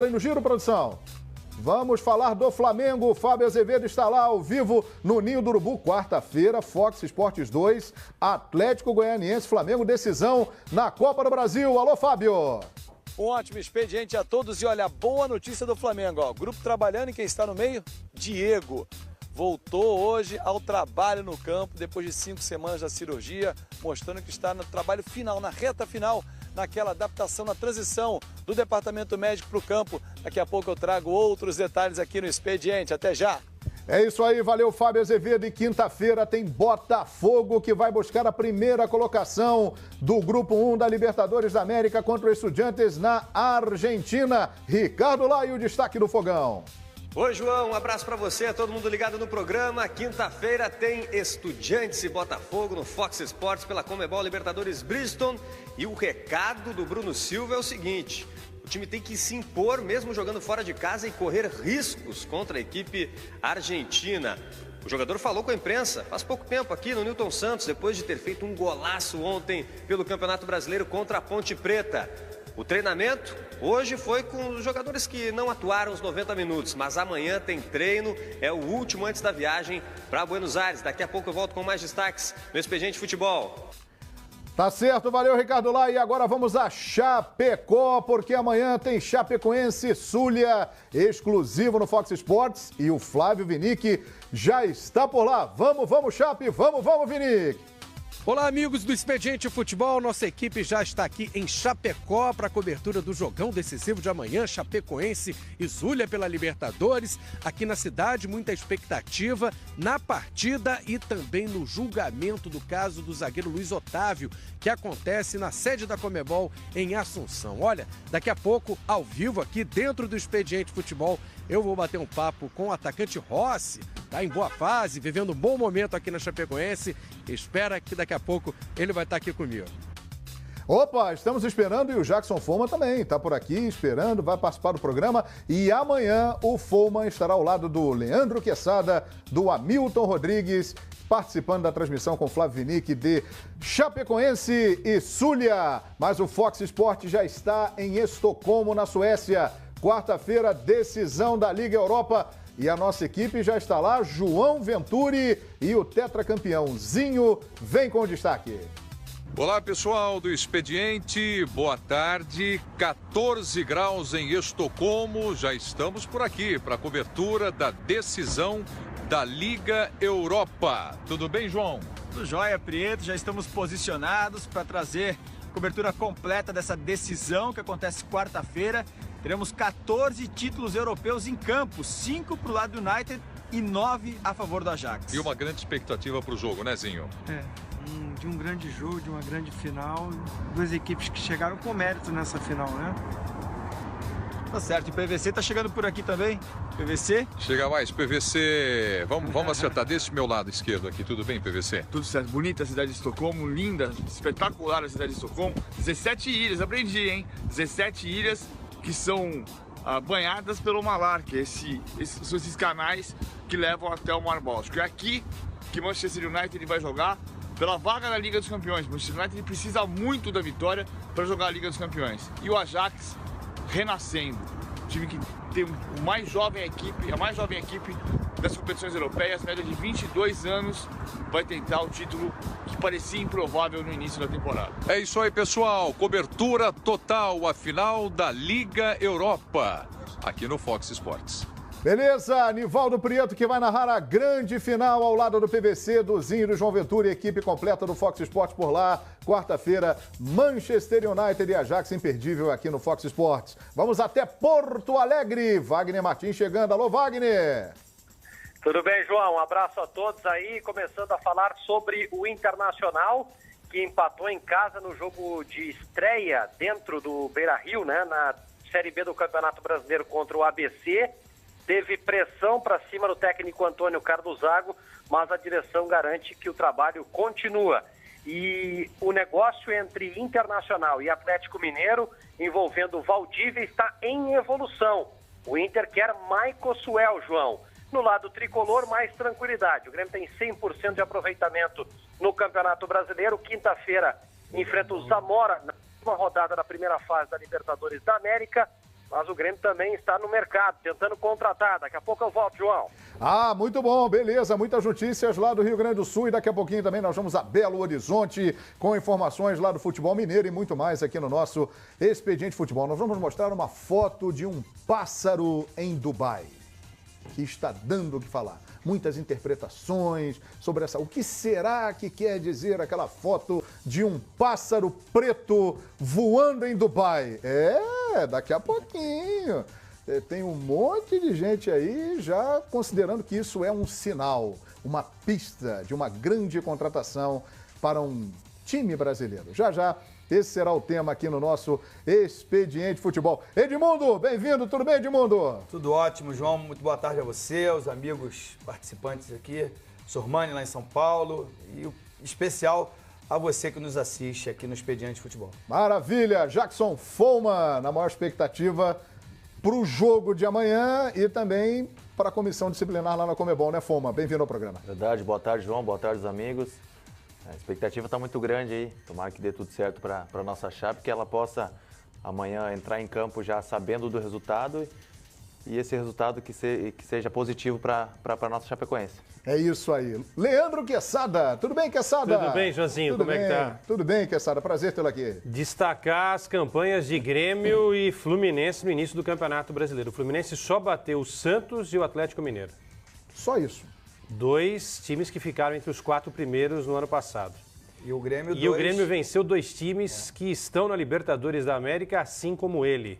No Giro, produção. Vamos falar do Flamengo. O Fábio Azevedo está lá ao vivo no Ninho do Urubu. Quarta-feira, Fox Sports 2, Atlético Goianiense, Flamengo, decisão na Copa do Brasil. Alô, Fábio. Um ótimo expediente a todos e olha, boa notícia do Flamengo. Ó, grupo trabalhando e quem está no meio? Diego. Voltou hoje ao trabalho no campo depois de 5 semanas da cirurgia, mostrando que está no trabalho final, na reta final, naquela adaptação, na transição do departamento médico para o campo. Daqui a pouco eu trago outros detalhes aqui no expediente. Até já! É isso aí, valeu Fábio Azevedo. E quinta-feira tem Botafogo, que vai buscar a primeira colocação do Grupo 1 da Libertadores da América contra os Estudiantes na Argentina. Ricardo Lai, o destaque do Fogão. Oi, João, um abraço para você, todo mundo ligado no programa. Quinta-feira tem Estudiantes e Botafogo no Fox Sports pela Conmebol Libertadores Bridgestone. E o recado do Bruno Silva é o seguinte: o time tem que se impor mesmo jogando fora de casa e correr riscos contra a equipe argentina. O jogador falou com a imprensa faz pouco tempo aqui no Newton Santos, depois de ter feito um golaço ontem pelo Campeonato Brasileiro contra a Ponte Preta. O treinamento hoje foi com os jogadores que não atuaram os 90 minutos, mas amanhã tem treino, é o último antes da viagem para Buenos Aires. Daqui a pouco eu volto com mais destaques no Expediente Futebol. Tá certo, valeu Ricardo Lai. E agora vamos a Chapecó, porque amanhã tem Chapecoense Zulia, exclusivo no Fox Sports. E o Flávio Vinick já está por lá. Vamos Chape, vamos Vinick. Olá, amigos do Expediente Futebol. Nossa equipe já está aqui em Chapecó para a cobertura do jogão decisivo de amanhã, Chapecoense e Zulia pela Libertadores. Aqui na cidade, muita expectativa na partida e também no julgamento do caso do zagueiro Luiz Otávio, que acontece na sede da Conmebol em Assunção. Olha, daqui a pouco, ao vivo aqui dentro do Expediente Futebol, eu vou bater um papo com o atacante Rossi. Está em boa fase, vivendo um bom momento aqui na Chapecoense. Espera que daqui a pouco ele vai estar aqui comigo. Opa, estamos esperando e o Jackson Foman também está por aqui esperando, vai participar do programa. E amanhã o Foman estará ao lado do Leandro Quesada, do Hamilton Rodrigues, participando da transmissão com Flávio Vinick de Chapecoense e Zulia. Mas o Fox Sports já está em Estocolmo, na Suécia. Quarta-feira, decisão da Liga Europa. E a nossa equipe já está lá, João Venturi e o tetracampeãozinho vem com o destaque. Olá, pessoal do Expediente, boa tarde. 14 graus em Estocolmo, já estamos por aqui para a cobertura da decisão da Liga Europa. Tudo bem, João? Tudo jóia, Prieto, já estamos posicionados para trazer cobertura completa dessa decisão que acontece quarta-feira. Teremos 14 títulos europeus em campo, 5 para o lado do United e 9 a favor do Ajax. E uma grande expectativa para o jogo, né, Zinho? De um grande jogo, de uma grande final. Duas equipes que chegaram com mérito nessa final, né? Tá certo, e o PVC tá chegando por aqui também. PVC? Chega mais, PVC. Vamos acertar desse meu lado esquerdo aqui. Tudo bem, PVC? Tudo certo. Bonita a cidade de Estocolmo, linda, espetacular a cidade de Estocolmo. 17 ilhas, aprendi, hein? 17 ilhas que são banhadas pelo Malar, que são esses canais que levam até o Mar Báltico. É aqui que Manchester United vai jogar pela vaga na Liga dos Campeões. Manchester United precisa muito da vitória para jogar a Liga dos Campeões. E o Ajax renascendo, time que tem a mais jovem equipe das competições europeias, média de 22 anos, vai tentar o título que parecia improvável no início da temporada. É isso aí, pessoal. Cobertura total, a final da Liga Europa, aqui no Fox Sports. Beleza, Nivaldo Prieto que vai narrar a grande final ao lado do PVC, do Zinho e do João Ventura, equipe completa do Fox Sports por lá. Quarta-feira, Manchester United e Ajax, imperdível aqui no Fox Sports. Vamos até Porto Alegre, Wagner Martins chegando. Alô, Wagner! Tudo bem, João? Um abraço a todos aí, começando a falar sobre o Internacional, que empatou em casa no jogo de estreia dentro do Beira-Rio, né, na Série B do Campeonato Brasileiro contra o ABC. Teve pressão para cima do técnico Antônio Carlos Zago, mas a direção garante que o trabalho continua. E o negócio entre Internacional e Atlético Mineiro, envolvendo Valdívia, está em evolução. O Inter quer Maico Suel, João. No lado tricolor, mais tranquilidade. O Grêmio tem 100% de aproveitamento no Campeonato Brasileiro. Quinta-feira enfrenta o Zamora na última rodada da primeira fase da Libertadores da América. mas o Grêmio também está no mercado, tentando contratar. Daqui a pouco eu volto, João. Ah, muito bom, beleza. Muitas notícias lá do Rio Grande do Sul e daqui a pouquinho também nós vamos a Belo Horizonte com informações lá do futebol mineiro e muito mais aqui no nosso Expediente Futebol. Nós vamos mostrar uma foto de um pássaro em Dubai, que está dando o que falar. Muitas interpretações sobre essa. O que será que quer dizer aquela foto de um pássaro preto voando em Dubai? Daqui a pouquinho. Tem um monte de gente aí já considerando que isso é um sinal, uma pista de uma grande contratação para um time brasileiro. Já já, esse será o tema aqui no nosso Expediente Futebol. Edmundo, bem-vindo, tudo bem, Edmundo? Tudo ótimo, João, muito boa tarde a você, aos amigos participantes aqui, Sormani lá em São Paulo e o especial a você que nos assiste aqui no Expediente Futebol. Maravilha, Jackson Follmann, na maior expectativa para o jogo de amanhã e também para a comissão disciplinar lá na Comebol, né, Follmann? Bem-vindo ao programa. Verdade, boa tarde, João, boa tarde, os amigos. A expectativa está muito grande aí, tomara que dê tudo certo para a nossa Chape, que ela possa amanhã entrar em campo já sabendo do resultado e esse resultado que seja positivo para a nossa Chapecoense. É isso aí. Leandro Quesada, tudo bem, Quesada? Tudo bem, Joãozinho, como é que tá? Tudo bem, Quesada, prazer tê-lo aqui. Destacar as campanhas de Grêmio e Fluminense no início do Campeonato Brasileiro. O Fluminense só bateu o Santos e o Atlético Mineiro. Só isso. 2 times que ficaram entre os 4 primeiros no ano passado. E o Grêmio, o Grêmio venceu 2 times que estão na Libertadores da América, assim como ele.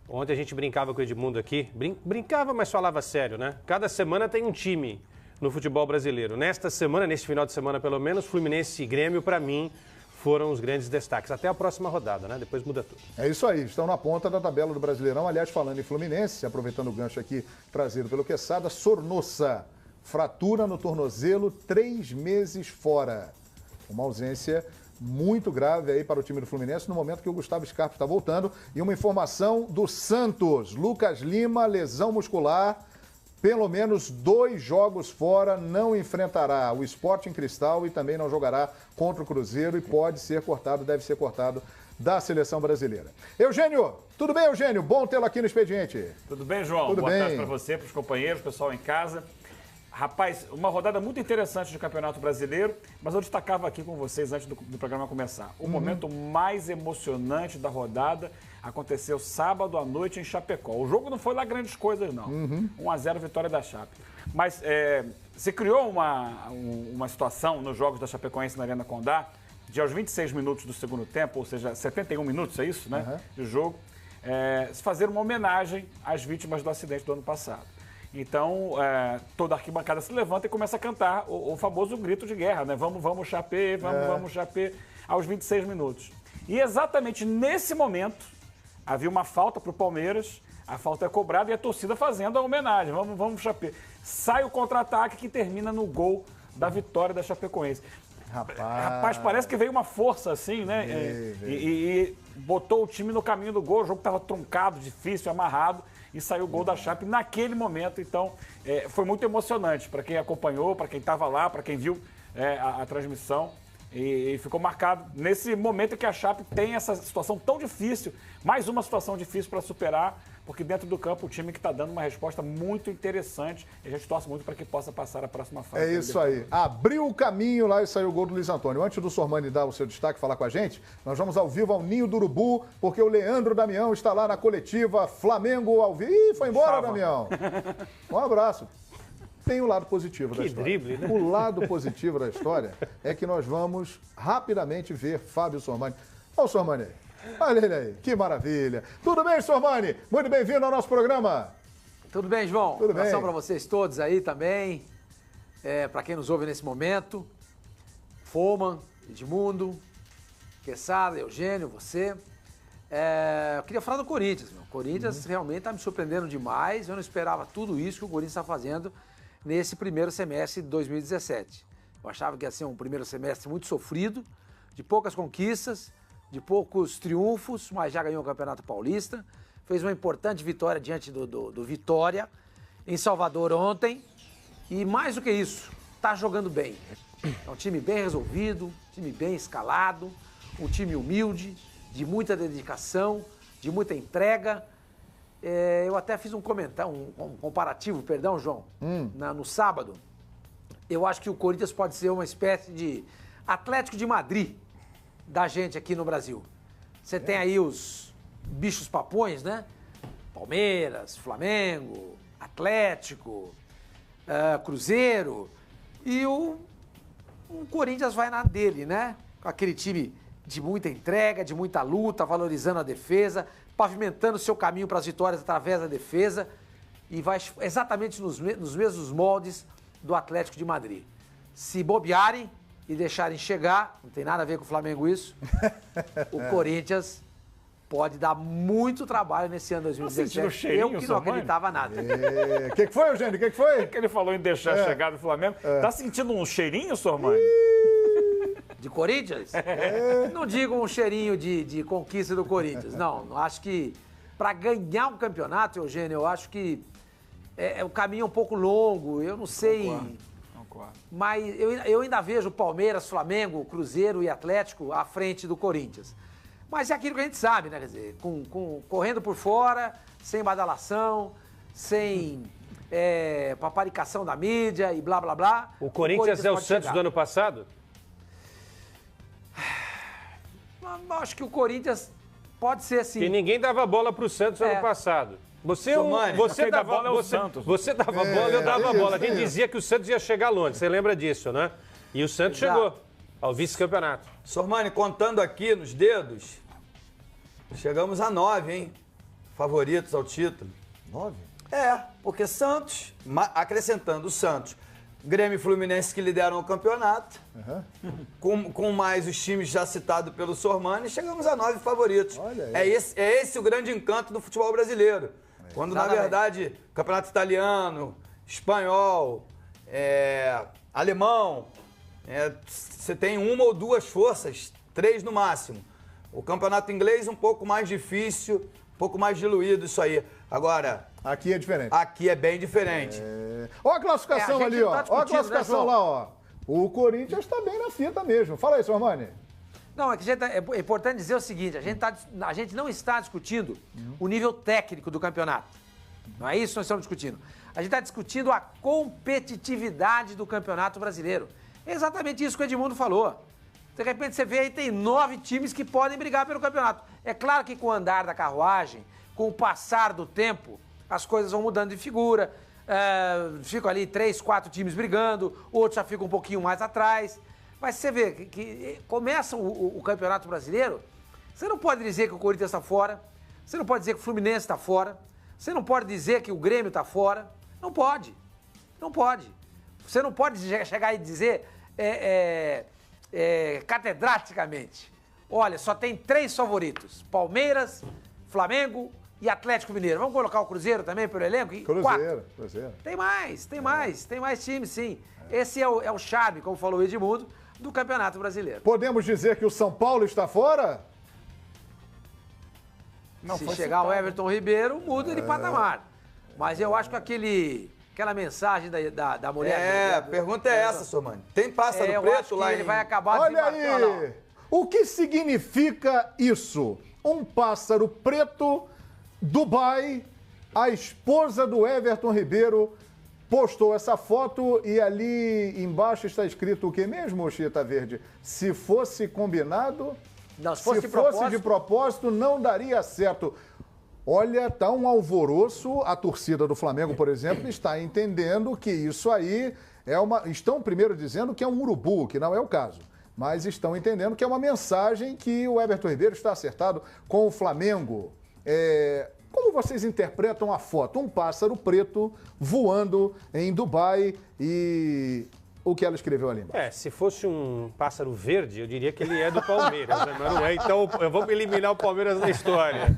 Ontem a gente brincava com o Edmundo aqui. Brincava, mas falava sério, né? Cada semana tem um time no futebol brasileiro. Nesta semana, neste final de semana pelo menos, Fluminense e Grêmio, para mim, foram os grandes destaques. Até a próxima rodada, né? Depois muda tudo. É isso aí, estão na ponta da tabela do Brasileirão. Aliás, falando em Fluminense, aproveitando o gancho aqui trazido pelo Quesada, Sornosa, fratura no tornozelo, 3 meses fora. Uma ausência muito grave aí para o time do Fluminense no momento que o Gustavo Scarpa está voltando. E uma informação do Santos, Lucas Lima, lesão muscular, pelo menos 2 jogos fora, não enfrentará o Sporting Cristal e também não jogará contra o Cruzeiro e pode ser cortado, deve ser cortado da seleção brasileira. Eugênio, tudo bem, Eugênio? Bom tê-lo aqui no Expediente. Tudo bem, João? Tudo Boa bem. tarde para você, para os companheiros, pessoal em casa. Rapaz, uma rodada muito interessante do Campeonato Brasileiro, mas eu destacava aqui com vocês antes do programa começar. O momento mais emocionante da rodada aconteceu sábado à noite em Chapecó. O jogo não foi lá grandes coisas, não. 1-0 vitória da Chape. Mas se criou uma situação nos jogos da Chapecoense na Arena Condá, de aos 26 minutos do segundo tempo, ou seja, 71 minutos, é isso, né? De jogo, se fazer uma homenagem às vítimas do acidente do ano passado. Então, toda a arquibancada se levanta e começa a cantar o famoso grito de guerra, né? Vamos, Chapé, vamos, Chapé, aos 26 minutos. E exatamente nesse momento, havia uma falta para o Palmeiras, a falta é cobrada e a torcida fazendo a homenagem. Vamos, Chapé. Sai o contra-ataque que termina no gol da vitória da Chapecoense. Rapaz, parece que veio uma força assim, né? E botou o time no caminho do gol, o jogo estava truncado, difícil, amarrado. E saiu o gol da Chape naquele momento. Então, foi muito emocionante para quem acompanhou, para quem estava lá, para quem viu a transmissão. E ficou marcado nesse momento que a Chape tem essa situação tão difícil, mais uma situação difícil para superar, porque dentro do campo o time que está dando uma resposta muito interessante e a gente torce muito para que possa passar a próxima fase. É isso aí. Abriu o caminho lá e saiu o gol do Luiz Antônio. Antes do Sormani dar o seu destaque, falar com a gente, nós vamos ao vivo ao Ninho do Urubu, porque o Leandro Damião está lá na coletiva Flamengo ao vivo. Ih, foi embora, Damião. Um abraço. Tem o lado positivo da história. Drible, né? O lado positivo da história é que nós vamos rapidamente ver Fábio Sormani. Olha o Sormani aí. Olha ele aí, que maravilha. Tudo bem, Sormani? Muito bem-vindo ao nosso programa. Tudo bem, João? Tudo bem. Um abração para vocês todos aí também. Para quem nos ouve nesse momento. Follmann, Edmundo, Quesada, Eugênio, você. Eu queria falar do Corinthians. O Corinthians realmente está me surpreendendo demais. Eu não esperava tudo isso que o Corinthians está fazendo nesse primeiro semestre de 2017. Eu achava que ia ser um primeiro semestre muito sofrido, de poucas conquistas, de poucos triunfos, mas já ganhou o Campeonato Paulista. Fez uma importante vitória diante do Vitória em Salvador ontem. E mais do que isso, está jogando bem. É um time bem resolvido, um time bem escalado, um time humilde, de muita dedicação, de muita entrega. eu até fiz um comentário, um comparativo, perdão, João, no sábado. Eu acho que o Corinthians pode ser uma espécie de Atlético de Madrid da gente aqui no Brasil. Você tem aí os bichos papões, né? Palmeiras, Flamengo, Atlético, Cruzeiro. E o Corinthians vai na dele, né? Com aquele time de muita entrega, de muita luta, valorizando a defesa, pavimentando o seu caminho para as vitórias através da defesa. E vai exatamente nos mesmos moldes do Atlético de Madrid. Se bobearem e deixarem chegar, não tem nada a ver com o Flamengo isso, o Corinthians pode dar muito trabalho nesse ano 2017. Eu que não acreditava nada. O que foi, Eugênio? O que foi? Que ele falou em deixar chegar do Flamengo. Tá sentindo um cheirinho, Sormani? De Corinthians? Não digo um cheirinho de conquista do Corinthians. Não, acho que para ganhar um campeonato, Eugênio, eu acho que o caminho é um pouco longo. Eu não sei... Concordo. Mas eu ainda vejo Palmeiras, Flamengo, Cruzeiro e Atlético à frente do Corinthians. Mas é aquilo que a gente sabe, né? Quer dizer, correndo por fora, sem badalação, sem paparicação da mídia e blá, blá, blá. O Corinthians é o Santos do ano passado? Acho que o Corinthians pode ser assim. Porque ninguém dava bola pro Santos no ano passado. Você dava bola, eu dava bola. A gente dizia que o Santos ia chegar longe, você lembra disso, né? E o Santos chegou ao vice-campeonato. Sormani, contando aqui nos dedos, chegamos a 9, hein? Favoritos ao título. 9? Porque Santos, acrescentando o Santos, Grêmio e Fluminense que lideram o campeonato, com mais os times já citados pelo Sormani, chegamos a 9 favoritos. É esse o grande encanto do futebol brasileiro. Quando, na verdade, campeonato italiano, espanhol, alemão, você tem uma ou duas forças, 3 no máximo. O campeonato inglês um pouco mais difícil, um pouco mais diluído isso aí. Agora... Aqui é diferente. Aqui é bem diferente. Olha a classificação ali, ó. Olha a classificação lá, ó. O Corinthians está bem na fita mesmo. Fala aí, Sormani. Não, é que é importante dizer o seguinte, a gente não está discutindo o nível técnico do campeonato. Não é isso que nós estamos discutindo. A gente está discutindo a competitividade do campeonato brasileiro. É exatamente isso que o Edmundo falou. De repente você vê aí, tem 9 times que podem brigar pelo campeonato. É claro que com o andar da carruagem, com o passar do tempo, as coisas vão mudando de figura. Ficam ali 3, 4 times brigando, outros já ficam um pouquinho mais atrás. Mas você vê que começa o Campeonato Brasileiro, você não pode dizer que o Corinthians está fora, você não pode dizer que o Fluminense está fora, você não pode dizer que o Grêmio está fora. Não pode. Não pode. Você não pode chegar e dizer catedraticamente, olha, só tem 3 favoritos, Palmeiras, Flamengo e Atlético Mineiro. Vamos colocar o Cruzeiro também pelo elenco? Cruzeiro. Tem mais time, sim. Esse é o charme, como falou o Edmundo, do Campeonato Brasileiro. Podemos dizer que o São Paulo está fora? Não, se chegar o Everton Ribeiro, muda de patamar. Mas eu acho que aquela mensagem da mulher... A pergunta é essa, Sormani. Tem pássaro preto lá ele vai acabar Olha aí! O que significa isso? Um pássaro preto, Dubai, a esposa do Everton Ribeiro postou essa foto e ali embaixo está escrito o que mesmo, Chita Verde? Se fosse combinado, não, se fosse de propósito, não daria certo. Olha, tá um alvoroço. A torcida do Flamengo, por exemplo, está entendendo que isso aí estão primeiro dizendo que é um urubu, que não é o caso. Mas estão entendendo que é uma mensagem que o Everton Ribeiro está acertado com o Flamengo. Como vocês interpretam a foto? Um pássaro preto voando em Dubai e o que ela escreveu ali embaixo? Se fosse um pássaro verde, eu diria que ele é do Palmeiras, né? Mas não é, então eu vou eliminar o Palmeiras da história.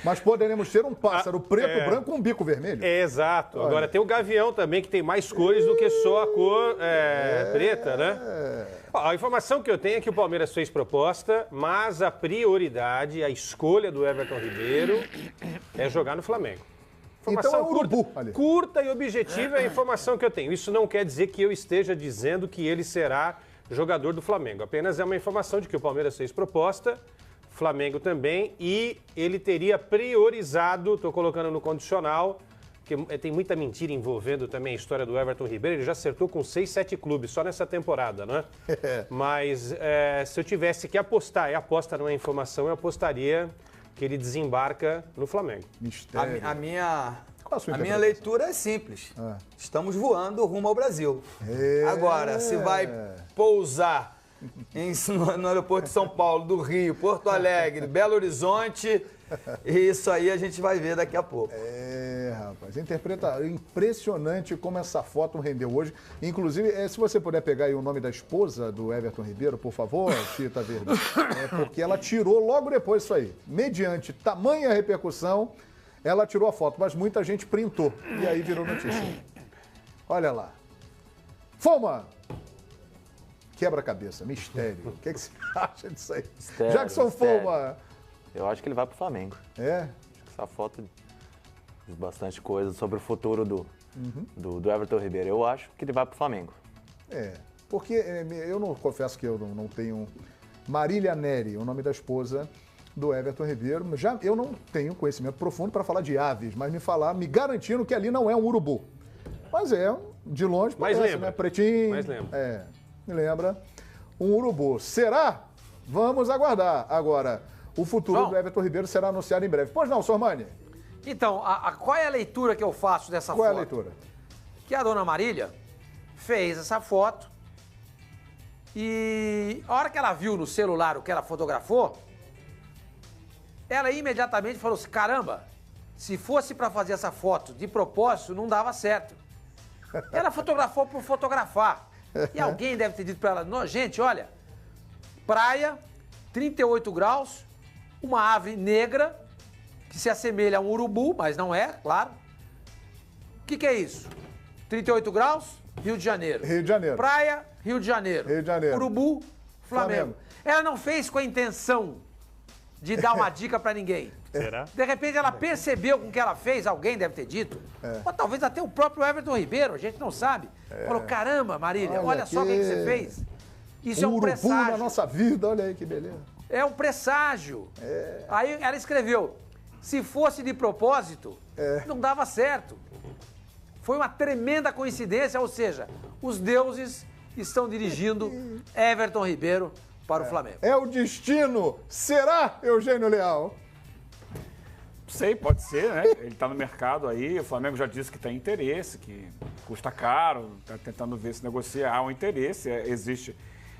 Mas poderemos ter um pássaro preto, branco com um bico vermelho? Exato. Olha. Agora tem o gavião também, que tem mais cores do que só a cor preta, né? A informação que eu tenho é que o Palmeiras fez proposta, mas a prioridade, a escolha do Everton Ribeiro é jogar no Flamengo. Informação então é urubu ali. Curta e objetiva é a informação que eu tenho. Isso não quer dizer que eu esteja dizendo que ele será jogador do Flamengo. Apenas é uma informação de que o Palmeiras fez proposta, Flamengo também, e ele teria priorizado, estou colocando no condicional, porque tem muita mentira envolvendo também a história do Everton Ribeiro, ele já acertou com 6, 7 clubes só nessa temporada, né? Mas se eu tivesse que apostar, aposta não é informação, eu apostaria que ele desembarca no Flamengo. Mistério. A minha leitura é simples. Estamos voando rumo ao Brasil. Agora, se vai pousar no aeroporto de São Paulo, do Rio, Porto Alegre, Belo Horizonte, isso aí a gente vai ver daqui a pouco. Rapaz, impressionante como essa foto rendeu hoje. Inclusive, se você puder pegar aí o nome da esposa do Everton Ribeiro, por favor, Chita Verde, porque ela tirou logo depois isso aí. Mediante tamanha repercussão, ela tirou a foto, mas muita gente printou e aí virou notícia. Olha lá. Foma! Quebra-cabeça, mistério. O que você acha disso aí? Jackson Foma! Eu acho que ele vai pro Flamengo. Acho que essa foto diz bastante coisa sobre o futuro do Everton Ribeiro. Eu acho que ele vai pro Flamengo. Porque eu não confesso que eu não tenho... Marília Neri, o nome da esposa do Everton Ribeiro. Eu não tenho conhecimento profundo para falar de aves, mas me garantindo que ali não é um urubu. Mas de longe, parece, né? Pretinho. Mais lembra. Me lembra um urubu. Será? Vamos aguardar. Agora, o futuro do Everton Ribeiro será anunciado em breve. Pois não, Sormani? Então, qual é a leitura que eu faço dessa foto? Qual é a leitura? Que a dona Marília fez essa foto e a hora que ela viu no celular o que ela fotografou, ela imediatamente falou assim, caramba, se fosse para fazer essa foto de propósito, não dava certo. Ela fotografou por fotografar. E alguém deve ter dito para ela, gente, olha, praia, 38 graus, uma ave negra, que se assemelha a um urubu, mas não é, claro. O que é isso? 38 graus, Rio de Janeiro. Rio de Janeiro. Praia, Rio de Janeiro. Rio de Janeiro. Urubu, Flamengo. Ela não fez com a intenção de dar uma dica para ninguém. Será? De repente ela percebeu com o que ela fez, alguém deve ter dito. Ou talvez até o próprio Everton Ribeiro, a gente não sabe. Falou, caramba, Marília, olha só o que você fez. Isso é um presságio. Urubu na nossa vida, olha aí que beleza. É um presságio. Aí ela escreveu, se fosse de propósito, não dava certo. Foi uma tremenda coincidência, ou seja, os deuses estão dirigindo Everton Ribeiro para o Flamengo. É o destino. Será, Eugênio Leal? Sei, pode ser, né? Ele está no mercado aí, o Flamengo já disse que tem interesse, que custa caro, está tentando ver se negociar. Há um interesse, existe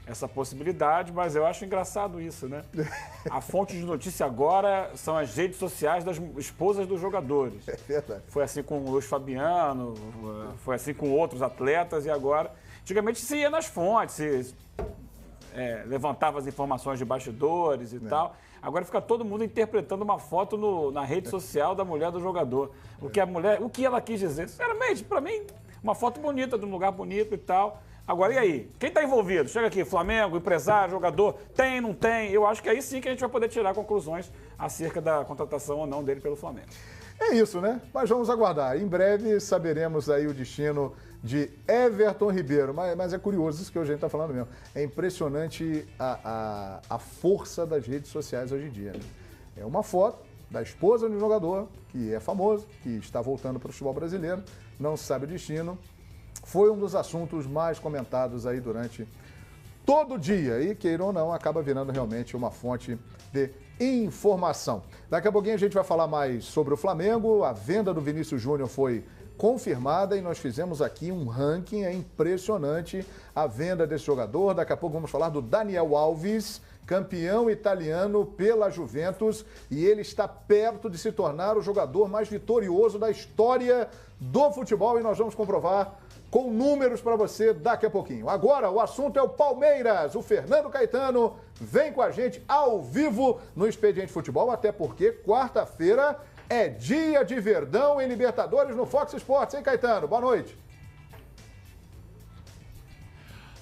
essa possibilidade, mas eu acho engraçado isso, né? A fonte de notícia agora são as redes sociais das esposas dos jogadores. É verdade. Foi assim com o Luiz Fabiano, foi assim com outros atletas e agora... Antigamente se ia nas fontes, se levantava as informações de bastidores e tal. Agora fica todo mundo interpretando uma foto na rede social da mulher do jogador. O que ela quis dizer. Sinceramente, para mim, uma foto bonita, de um lugar bonito e tal. Agora, e aí? Quem está envolvido? Chega aqui, Flamengo, empresário, jogador, tem, não tem? Eu acho que aí sim que a gente vai poder tirar conclusões acerca da contratação ou não dele pelo Flamengo. É isso, né? Mas vamos aguardar. Em breve saberemos aí o destino de Everton Ribeiro. Mas é curioso isso que a gente está falando mesmo. É impressionante a força das redes sociais hoje em dia. Né? É uma foto da esposa de um jogador que é famoso, que está voltando para o futebol brasileiro, não sabe o destino. Foi um dos assuntos mais comentados aí durante todo o dia. E, queira ou não, acaba virando realmente uma fonte de informação. Daqui a pouquinho a gente vai falar mais sobre o Flamengo. A venda do Vinícius Júnior foi confirmada e nós fizemos aqui um ranking. É impressionante a venda desse jogador. Daqui a pouco vamos falar do Daniel Alves, campeão italiano pela Juventus, e ele está perto de se tornar o jogador mais vitorioso da história do futebol e nós vamos comprovar com números para você daqui a pouquinho. Agora o assunto é o Palmeiras. O Fernando Caetano vem com a gente ao vivo no Expediente Futebol, até porque quarta-feira é dia de Verdão em Libertadores no Fox Sports, hein, Caetano? Boa noite.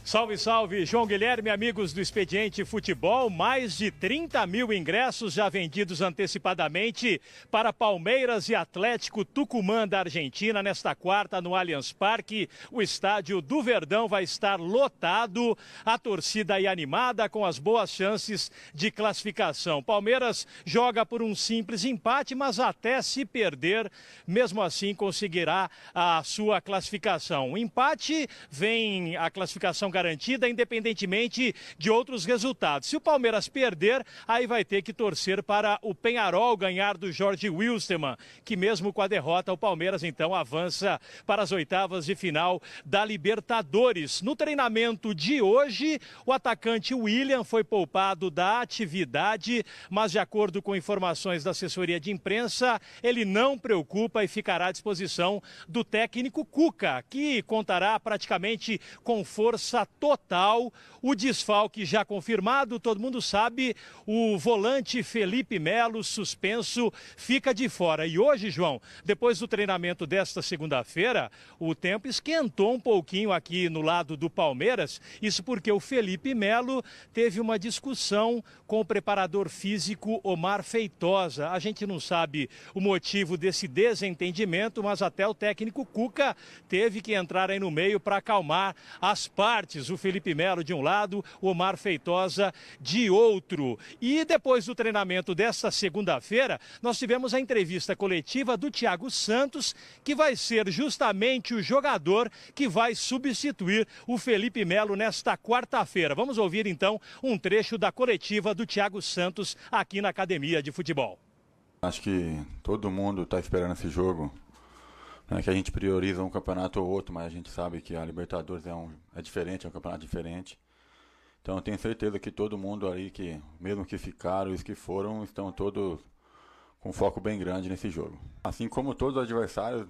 Salve, salve, João Guilherme, amigos do Expediente Futebol. Mais de 30 mil ingressos já vendidos antecipadamente para Palmeiras e Atlético Tucumã da Argentina nesta quarta no Allianz Parque. O estádio do Verdão vai estar lotado, a torcida aí animada com as boas chances de classificação. Palmeiras joga por um simples empate, mas até se perder, mesmo assim conseguirá a sua classificação. O empate vem a classificação garantida, independentemente de outros resultados. Se o Palmeiras perder, aí vai ter que torcer para o Peñarol ganhar do Jorge Wilstermann, que mesmo com a derrota, o Palmeiras então avança para as oitavas de final da Libertadores. No treinamento de hoje, o atacante William foi poupado da atividade, mas de acordo com informações da assessoria de imprensa, ele não preocupa e ficará à disposição do técnico Cuca, que contará praticamente com força total. O desfalque já confirmado, todo mundo sabe, o volante Felipe Melo, suspenso, fica de fora. E hoje, João, depois do treinamento desta segunda-feira, o tempo esquentou um pouquinho aqui no lado do Palmeiras, isso porque o Felipe Melo teve uma discussão com o preparador físico Omar Feitosa. A gente não sabe o motivo desse desentendimento, mas até o técnico Cuca teve que entrar aí no meio para acalmar as partes. O Felipe Melo de um lado, o Omar Feitosa de outro. E depois do treinamento desta segunda-feira, nós tivemos a entrevista coletiva do Thiago Santos, que vai ser justamente o jogador que vai substituir o Felipe Melo nesta quarta-feira. Vamos ouvir então um trecho da coletiva do Thiago Santos aqui na Academia de Futebol. Acho que todo mundo está esperando esse jogo. Não é que a gente prioriza um campeonato ou outro, mas a gente sabe que a Libertadores é diferente, é um campeonato diferente. Então eu tenho certeza que todo mundo aí, que mesmo que ficaram e os que foram, estão todos com foco bem grande nesse jogo. Assim como todos os adversários,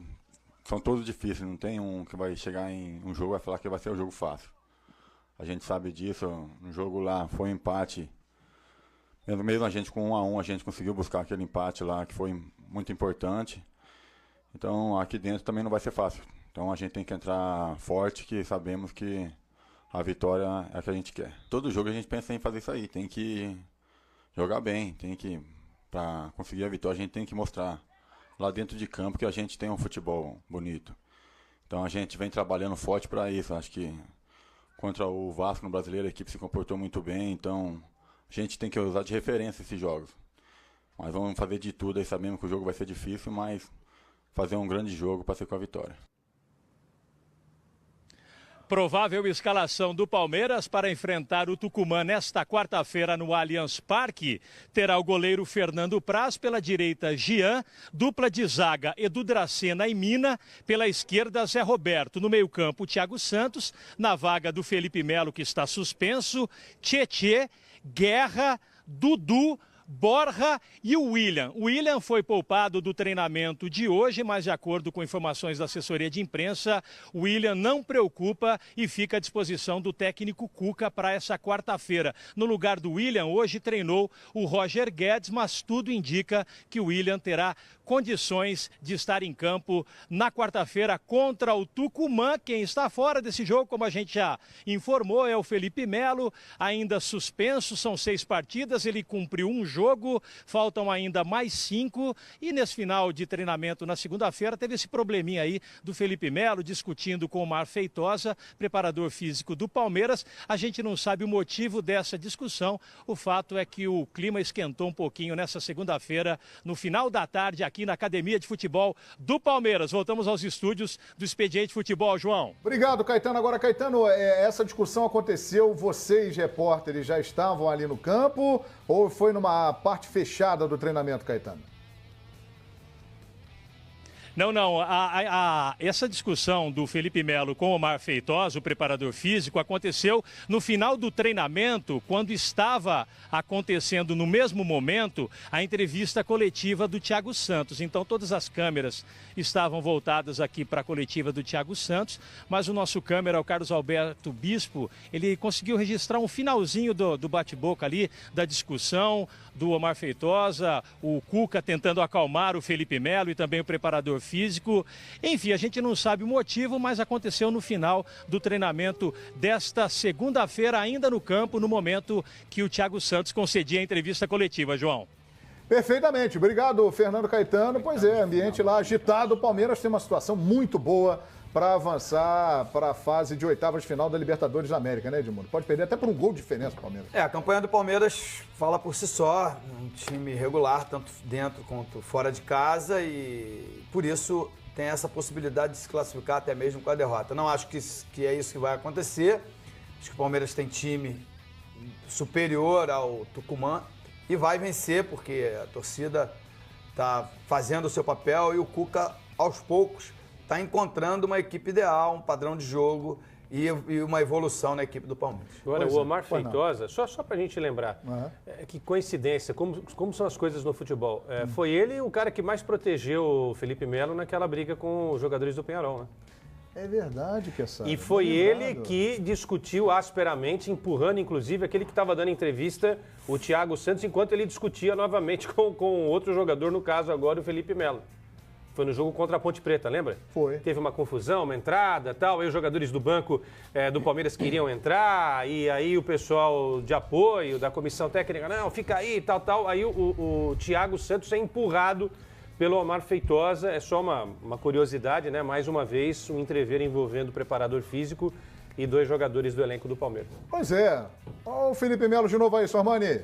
são todos difíceis, não tem um que vai chegar em um jogo e vai falar que vai ser um jogo fácil. A gente sabe disso, no jogo lá foi um empate. Mesmo a gente com 1-1, a gente conseguiu buscar aquele empate lá que foi muito importante. Então aqui dentro também não vai ser fácil. Então a gente tem que entrar forte, que sabemos que a vitória é a que a gente quer. Todo jogo a gente pensa em fazer isso aí, tem que jogar bem, para conseguir a vitória a gente tem que mostrar lá dentro de campo que a gente tem um futebol bonito. Então a gente vem trabalhando forte para isso. Acho que contra o Vasco no Brasileiro a equipe se comportou muito bem, então a gente tem que usar de referência esses jogos. Mas vamos fazer de tudo aí, sabemos que o jogo vai ser difícil, mas fazer um grande jogo para ser com a vitória. Provável escalação do Palmeiras para enfrentar o Tucumã nesta quarta-feira no Allianz Parque. Terá o goleiro Fernando Praz, pela direita Jean, dupla de zaga Edu Dracena e Mina, pela esquerda Zé Roberto. No meio-campo, Thiago Santos, na vaga do Felipe Melo, que está suspenso, Tietê, Guerra, Dudu, Borja e o William. O William foi poupado do treinamento de hoje, mas de acordo com informações da assessoria de imprensa, o William não preocupa e fica à disposição do técnico Cuca para essa quarta-feira. No lugar do William, hoje treinou o Roger Guedes, mas tudo indica que o William terá condições de estar em campo na quarta-feira contra o Tucumã. Quem está fora desse jogo, como a gente já informou, é o Felipe Melo, ainda suspenso, são 6 partidas, ele cumpriu um jogo, faltam ainda mais 5, e nesse final de treinamento na segunda-feira teve esse probleminha aí do Felipe Melo discutindo com o Omar Feitosa, preparador físico do Palmeiras. A gente não sabe o motivo dessa discussão, o fato é que o clima esquentou um pouquinho nessa segunda-feira, no final da tarde, aqui na Academia de Futebol do Palmeiras. Voltamos aos estúdios do Expediente Futebol, João. Obrigado, Caetano. Agora, Caetano, essa discussão aconteceu, vocês, repórteres, já estavam ali no campo ou foi numa parte fechada do treinamento, Caetano? Não. Essa discussão do Felipe Melo com o Omar Feitosa, o preparador físico, aconteceu no final do treinamento, quando estava acontecendo no mesmo momento a entrevista coletiva do Thiago Santos. Então todas as câmeras estavam voltadas aqui para a coletiva do Thiago Santos, mas o nosso câmera, o Carlos Alberto Bispo, ele conseguiu registrar um finalzinho do bate-boca ali, da discussão do Omar Feitosa, o Cuca tentando acalmar o Felipe Melo e também o preparador físico. Enfim, a gente não sabe o motivo, mas aconteceu no final do treinamento desta segunda-feira, ainda no campo, no momento que o Thiago Santos concedia a entrevista coletiva, João. Perfeitamente. Obrigado, Fernando Caetano. Pois é, ambiente lá agitado. O Palmeiras tem uma situação muito boa para avançar para a fase de oitavas de final da Libertadores da América, né, Edmundo? Pode perder até por um gol de diferença o Palmeiras. A campanha do Palmeiras fala por si só, um time regular, tanto dentro quanto fora de casa, e por isso tem essa possibilidade de se classificar até mesmo com a derrota. Não acho que é isso que vai acontecer. Acho que o Palmeiras tem time superior ao Tucumã e vai vencer, porque a torcida está fazendo o seu papel e o Cuca, aos poucos, está encontrando uma equipe ideal, um padrão de jogo e uma evolução na equipe do Palmeiras. Agora, o Omar Feitosa, só para a gente lembrar, que coincidência, como são as coisas no futebol. Foi ele o cara que mais protegeu o Felipe Melo naquela briga com os jogadores do Penharol, né? É verdade, Kessara. E foi ele que discutiu asperamente, empurrando inclusive aquele que estava dando entrevista, o Thiago Santos, enquanto ele discutia novamente com outro jogador, no caso agora o Felipe Melo. Foi no jogo contra a Ponte Preta, lembra? Foi. Teve uma confusão, uma entrada, tal. Aí os jogadores do banco do Palmeiras queriam entrar, e aí o pessoal de apoio da comissão técnica, não, fica aí, tal. Aí o Thiago Santos é empurrado pelo Omar Feitosa. É só uma curiosidade, né? Mais uma vez, um entrever envolvendo o preparador físico e 2 jogadores do elenco do Palmeiras. Pois é. Olha o Felipe Melo de novo aí, Sormani.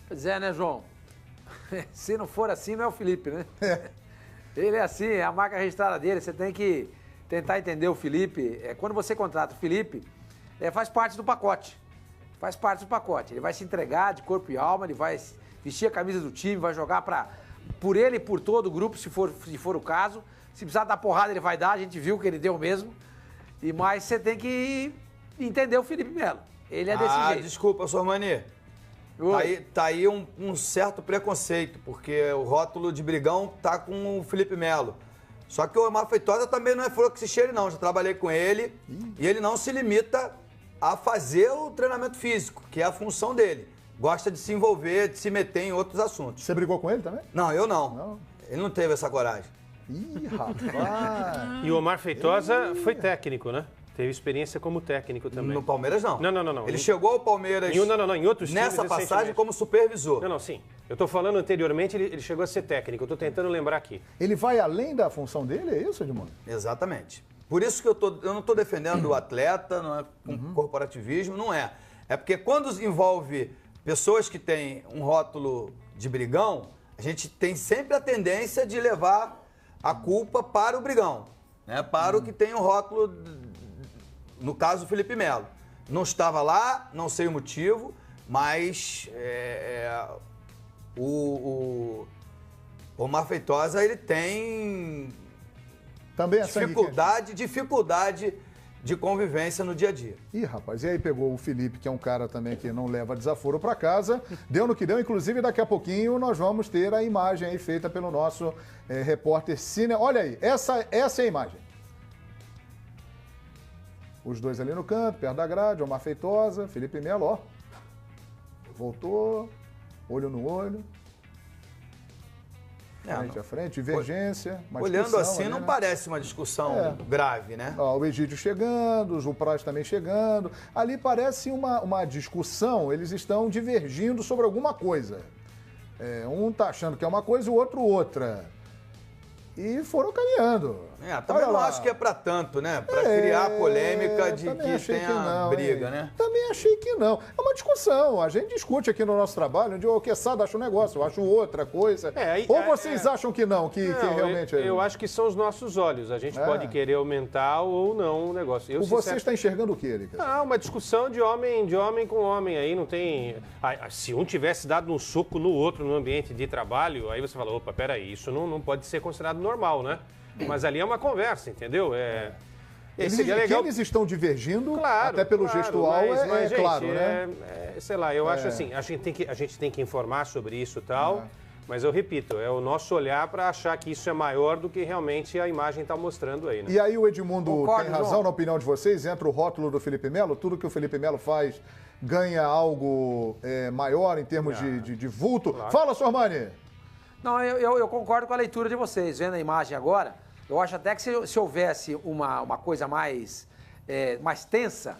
Pois é, né, João? Se não for assim, não é o Felipe, né? Ele é assim, é a marca registrada dele. Você tem que tentar entender o Felipe. Quando você contrata o Felipe, faz parte do pacote. Faz parte do pacote. Ele vai se entregar de corpo e alma, ele vai vestir a camisa do time, vai jogar por ele e por todo o grupo, se for o caso. Se precisar dar porrada, ele vai dar. A gente viu que ele deu mesmo. Mas você tem que entender o Felipe Melo. Ele é desse jeito. Desculpa, Sormani. Tá aí um certo preconceito, porque o rótulo de brigão tá com o Felipe Melo. Só que o Omar Feitosa também não é flor que se cheire, não. Já trabalhei com ele e ele não se limita a fazer o treinamento físico, que é a função dele. Gosta de se envolver, de se meter em outros assuntos. Você brigou com ele também? Não, eu não. Ele não teve essa coragem. Ih, rapaz! E o Omar Feitosa foi técnico, né? Teve experiência como técnico também. No Palmeiras, não. Não. Ele chegou ao Palmeiras em outros times nessa passagem como supervisor. Não, sim. Eu estou falando anteriormente, ele chegou a ser técnico. Eu estou tentando lembrar aqui. Ele vai além da função dele, é isso, Edmundo? Exatamente. Por isso que eu não estou defendendo o atleta, não é corporativismo, não é. É porque quando envolve pessoas que têm um rótulo de brigão, a gente tem sempre a tendência de levar a culpa para o brigão, né? Para o que tem o rótulo, no caso o Felipe Melo. Não estava lá, não sei o motivo, mas o Omar Feitosa, ele tem também dificuldade de convivência no dia a dia. Ih, rapaz, e aí pegou o Felipe, que é um cara também que não leva desaforo para casa, deu no que deu, inclusive daqui a pouquinho nós vamos ter a imagem aí feita pelo nosso repórter Cine. Olha aí, essa é a imagem. Os dois ali no canto, perto da grade, Omar Feitosa, Felipe Melo, ó. Voltou, olho no olho. Frente a frente, divergência. Olhando assim, ali, não parece uma discussão grave, né? Ó, o Egídio chegando, o Praz também chegando. Ali parece uma discussão, eles estão divergindo sobre alguma coisa. Um tá achando que é uma coisa e o outro outra. E foram caminhando. Também não acho que é pra tanto, né? Pra criar polêmica de que tenha briga, né? Também achei que não. É uma discussão. A gente discute aqui no nosso trabalho, onde o Quesada acha um negócio, eu acho outra coisa. Ou vocês acham que não, que realmente... Eu acho que são os nossos olhos. A gente pode querer aumentar ou não o negócio. Você está enxergando o quê, Erika? Uma discussão de homem com homem. Aí não tem... Se um tivesse dado um soco no outro no ambiente de trabalho, aí você fala, opa, peraí, isso não pode ser considerado normal, né? Mas ali é uma conversa, entendeu? Seria legal... Que eles estão divergindo, claro, até pelo gestual, mas, gente, claro, né? Sei lá, eu acho assim, a gente tem que informar sobre isso e tal, mas eu repito, é o nosso olhar para achar que isso é maior do que realmente a imagem está mostrando aí, né? E aí o Edmundo tem razão, na opinião de vocês, entra o rótulo do Felipe Melo, tudo que o Felipe Melo faz ganha algo maior em termos de vulto. Claro. Fala, Sormani! Não, eu concordo com a leitura de vocês. Vendo a imagem agora, eu acho até que se houvesse uma coisa mais tensa,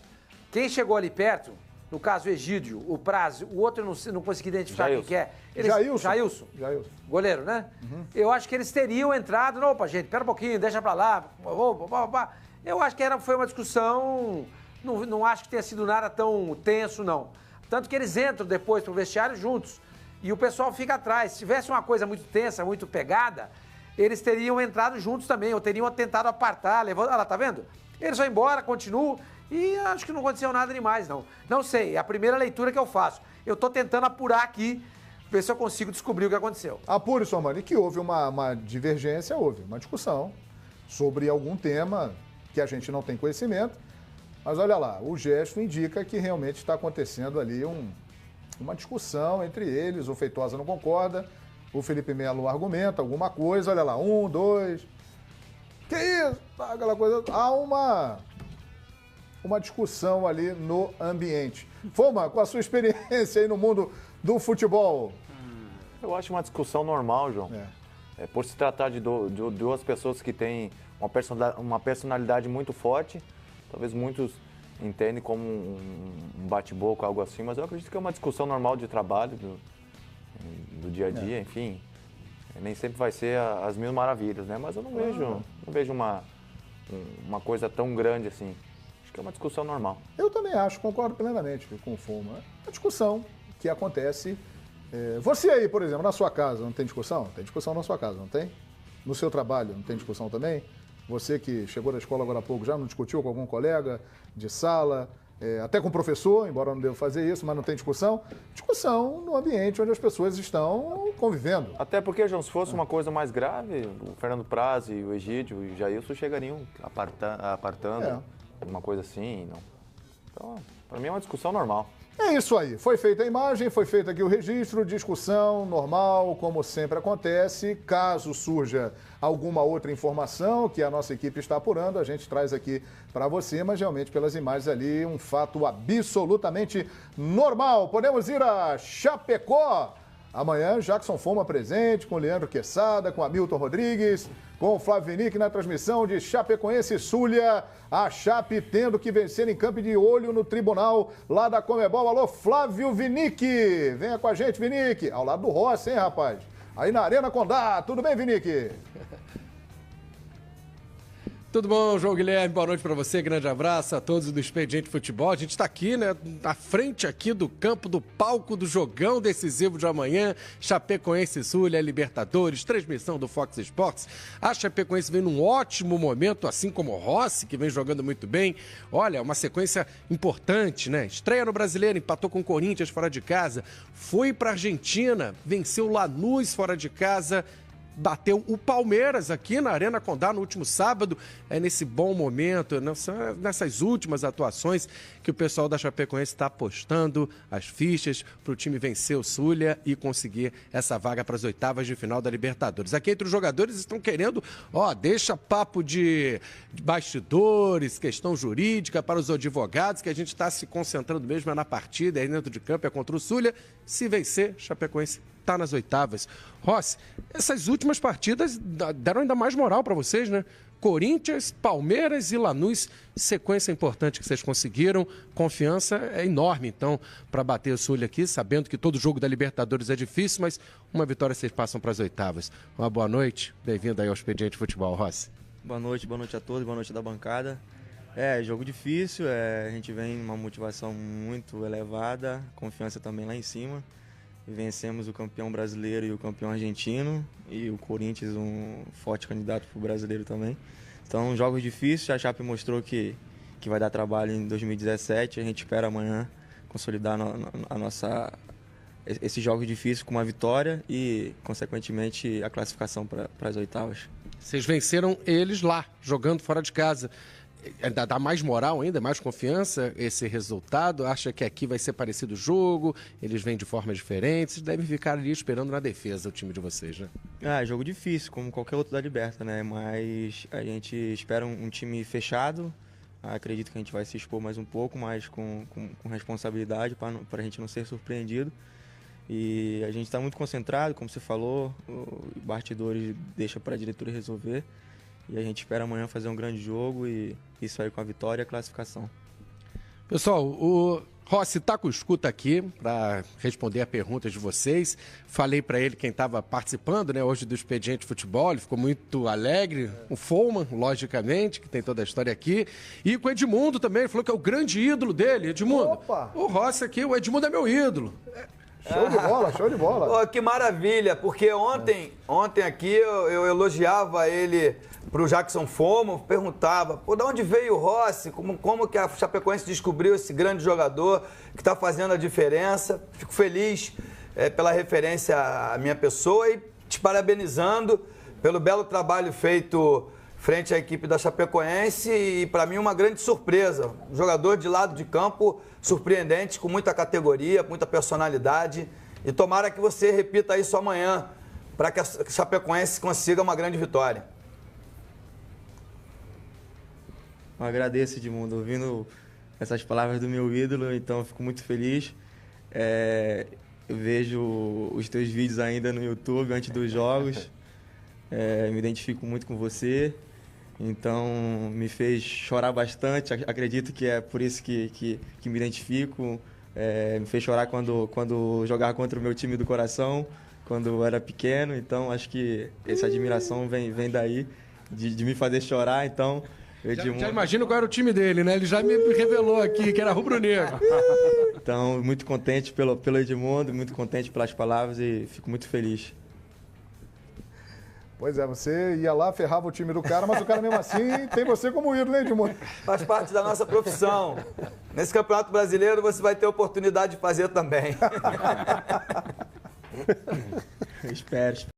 quem chegou ali perto, no caso o Egídio, o Prazo, o outro eu não consegui identificar quem que é. Jailson. Goleiro, né? Uhum. Eu acho que eles teriam entrado, não, opa, gente, pera um pouquinho, deixa pra lá. Eu acho que foi uma discussão, não acho que tenha sido nada tão tenso, não. Tanto que eles entram depois pro vestiário juntos e o pessoal fica atrás. Se tivesse uma coisa muito tensa, muito pegada, eles teriam entrado juntos também, ou teriam tentado apartar, levando. Olha lá, tá vendo? Eles vão embora, continuam, e acho que não aconteceu nada demais, não. Não sei, é a primeira leitura que eu faço. Eu tô tentando apurar aqui, ver se eu consigo descobrir o que aconteceu. Apure, Sormani, que houve uma divergência, houve uma discussão sobre algum tema que a gente não tem conhecimento, mas olha lá, o gesto indica que realmente está acontecendo ali uma discussão entre eles, o Feitosa não concorda, o Felipe Melo argumenta alguma coisa, olha lá, 1, 2... Que isso? Aquela coisa. Há uma discussão ali no ambiente. Foma, com a sua experiência aí no mundo do futebol. Eu acho uma discussão normal, João. Por se tratar de duas pessoas que têm uma personalidade muito forte, talvez muitos entendem como um bate-boca, algo assim, mas eu acredito que é uma discussão normal de trabalho, do dia a dia, enfim. Nem sempre vai ser as mil maravilhas, né? Mas eu não vejo uma coisa tão grande assim. Acho que é uma discussão normal. Eu também acho, concordo plenamente com o Foma. É uma discussão que acontece. Você aí, por exemplo, na sua casa, não tem discussão? Tem discussão na sua casa, não tem? No seu trabalho, não tem discussão também? Você que chegou da escola agora há pouco, já não discutiu com algum colega de sala? Até com o professor, embora eu não deva fazer isso, mas não tem discussão. Discussão no ambiente onde as pessoas estão convivendo. Até porque, João, se fosse uma coisa mais grave, o Fernando Praz, o Egídio e o Jailson chegariam apartando, uma coisa assim. Não. Então, para mim é uma discussão normal. É isso aí. Foi feita a imagem, foi feito aqui o registro, discussão normal, como sempre acontece. Caso surja alguma outra informação que a nossa equipe está apurando, a gente traz aqui para você, mas realmente pelas imagens ali, um fato absolutamente normal. Podemos ir a Chapecó. Amanhã, Jackson Foma presente, com Leandro Quesada, com Hamilton Rodrigues, com o Flávio Vinick na transmissão de Chapecoense e Zulia. A Chape tendo que vencer em campo de olho no tribunal lá da Comebol. Alô, Flávio Vinick! Venha com a gente, Vinick. Ao lado do Rossi, hein, rapaz? Aí na Arena Condá. Tudo bem, Vinick? Tudo bom, João Guilherme? Boa noite para você, grande abraço a todos do Expediente Futebol. A gente está aqui, né, na frente aqui do campo, do palco do jogão decisivo de amanhã, Chapecoense e Zulia, Libertadores, transmissão do Fox Sports. A Chapecoense vem num ótimo momento, assim como o Rossi, que vem jogando muito bem. Olha, uma sequência importante, né? Estreia no Brasileiro, empatou com o Corinthians fora de casa, foi para a Argentina, venceu o Lanús fora de casa, bateu o Palmeiras aqui na Arena Condá no último sábado. É nesse bom momento, nessas últimas atuações que o pessoal da Chapecoense está apostando as fichas para o time vencer o Zulia e conseguir essa vaga para as oitavas de final da Libertadores. Aqui entre os jogadores estão querendo, deixa papo de bastidores, questão jurídica para os advogados, que a gente está se concentrando mesmo na partida, aí dentro de campo é contra o Zulia. Se vencer, Chapecoense está nas oitavas. Rossi, essas últimas partidas deram ainda mais moral para vocês, né? Corinthians, Palmeiras e Lanús, sequência importante que vocês conseguiram. Confiança é enorme, então, para bater o Zulia aqui, sabendo que todo jogo da Libertadores é difícil, mas uma vitória vocês passam para as oitavas. Uma boa noite, bem-vindo aí ao Expediente Futebol, Rossi. Boa noite a todos, boa noite da bancada. Jogo difícil, a gente vem numa motivação muito elevada, confiança também lá em cima. Vencemos o campeão brasileiro e o campeão argentino, e o Corinthians um forte candidato para o brasileiro também. Então, jogos difíceis, a Chape mostrou que vai dar trabalho em 2017, a gente espera amanhã consolidar esses jogos difíceis com uma vitória e, consequentemente, a classificação para as oitavas. Vocês venceram eles lá, jogando fora de casa. Dá mais moral ainda, mais confiança esse resultado? Acha que aqui vai ser parecido o jogo? Eles vêm de formas diferentes? Devem ficar ali esperando na defesa o time de vocês, né? Jogo difícil, como qualquer outro da Liberta, né? Mas a gente espera um time fechado. Acredito que a gente vai se expor mais um pouco, mas com responsabilidade para a gente não ser surpreendido. E a gente está muito concentrado, como você falou, os bastidores deixa para a diretoria resolver. E a gente espera amanhã fazer um grande jogo e isso aí com a vitória e a classificação. Pessoal, o Rossi está com escuta aqui para responder a perguntas de vocês. Falei para ele quem estava participando, né, hoje do Expediente Futebol, ele ficou muito alegre. O Foman, logicamente, que tem toda a história aqui. E com o Edmundo também, ele falou que é o grande ídolo dele. Edmundo, Opa! O Rossi aqui, o Edmundo é meu ídolo. Show de bola, show de bola. Oh, que maravilha, porque ontem aqui eu elogiava ele pro Jackson Foman, perguntava, de onde veio o Rossi? Como que a Chapecoense descobriu esse grande jogador que está fazendo a diferença? Fico feliz pela referência à minha pessoa e te parabenizando pelo belo trabalho feito frente à equipe da Chapecoense e, para mim, uma grande surpresa. Um jogador de lado de campo surpreendente, com muita categoria, muita personalidade. E tomara que você repita isso amanhã, para que a Chapecoense consiga uma grande vitória. Eu agradeço, Edmundo, ouvindo essas palavras do meu ídolo, então eu fico muito feliz. Eu vejo os teus vídeos ainda no YouTube, antes dos jogos. Me identifico muito com você, então me fez chorar bastante. Acredito que é por isso que me identifico. Me fez chorar quando jogava contra o meu time do coração, quando eu era pequeno. Então acho que essa admiração vem daí, de me fazer chorar. Então, já imagino qual era o time dele, né? Ele já me revelou aqui que era rubro-negro. Então, muito contente pelo Edmundo, muito contente pelas palavras e fico muito feliz. Pois é, você ia lá, ferrava o time do cara, mas o cara mesmo assim tem você como ídolo, né, Edmundo? Faz parte da nossa profissão. Nesse Campeonato Brasileiro você vai ter oportunidade de fazer também. Espero.